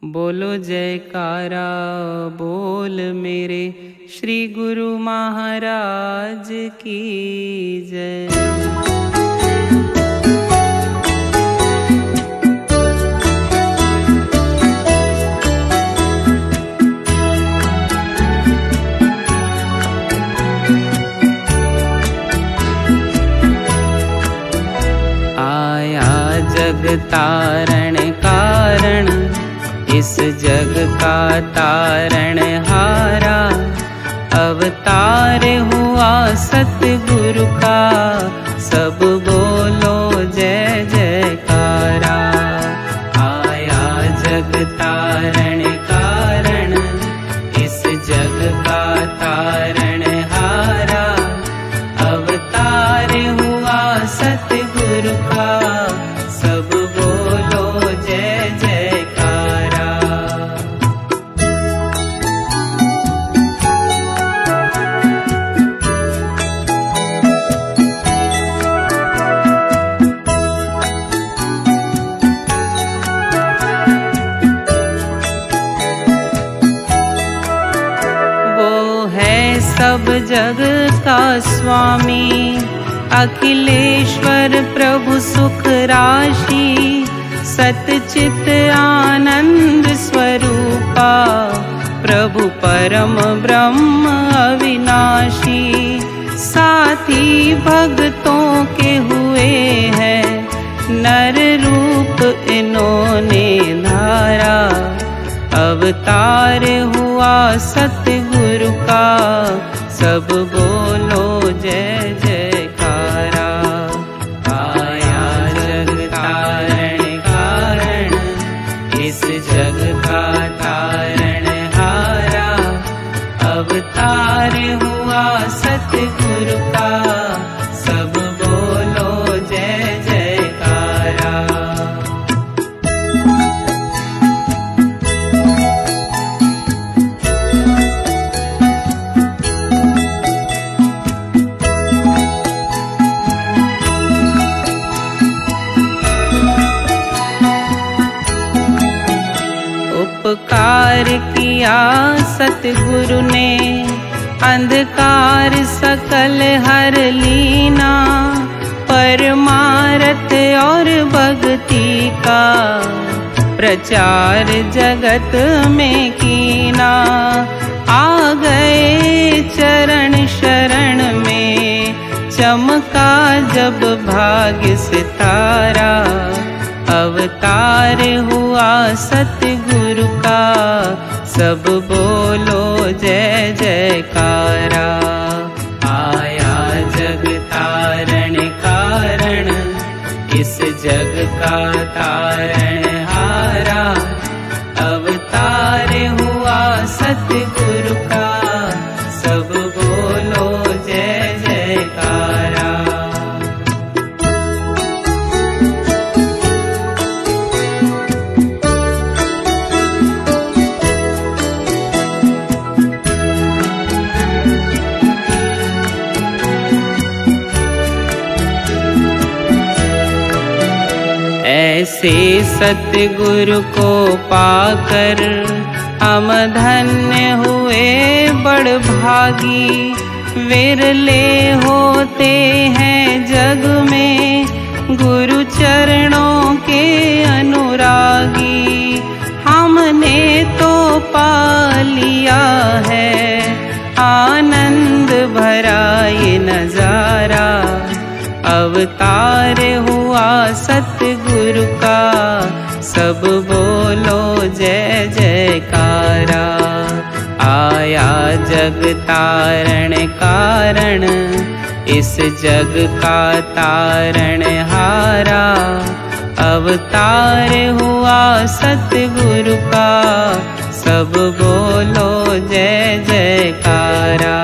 बोलो जयकारा बोल मेरे श्री गुरु महाराज की जय। आया जग तारण कारण, इस जग का तारण हारा। अवतार हुआ सतगुरु का, सब बोलो जय जयकारा। आया जग तारण कारण, इस जग का तारण हारा। अवतार हुआ सतगुरु का, सब बोलो जय जयकारा। वो है सब जग का स्वामी, अखिलेश्वर प्रभु सुख राशि। सतचित आनंद स्वरूपा, प्रभु परम ब्रह्म अविनाशी। साथी भक्तों के हुए हैं, नर रूप इन्होंने धारा। अवतार हुआ सतगुरु का, सब बोलो जय जयकारा। आया जग तारण कारण, इस जग का तारण हारा। अवतार हुआ सतगुरु का, सब बोलो जय जयकारा। उपकार किया सतगुरु ने, अंधकार सकल हर लीना। परमार्थ और भक्ति का, प्रचार जगत में कीना। आ गए चरण शरण में, चमका जब भाग्य सितारा। अवतार हुआ सतगुरु का, सब बोलो जय जयकारा। आया जग तारण कारण, इस जग का तारण हारा। अवतार हुआ सतगुरु का, सब बोलो जय जयकारा। ऐसे सतगुरु को पाकर, हम धन्य हुए बड़ भागी। विरले होते हैं जग में, गुरु चरणों के अनुरागी। हमने तो पा लिया है आनंद भरा ये नजारा। अवतार हुआ सतगुरु का, सब बोलो जय जयकारा। आया जग तारण कारण, इस जग का तारण हारा। अवतार हुआ सतगुरु का, सब बोलो जय जयकारा।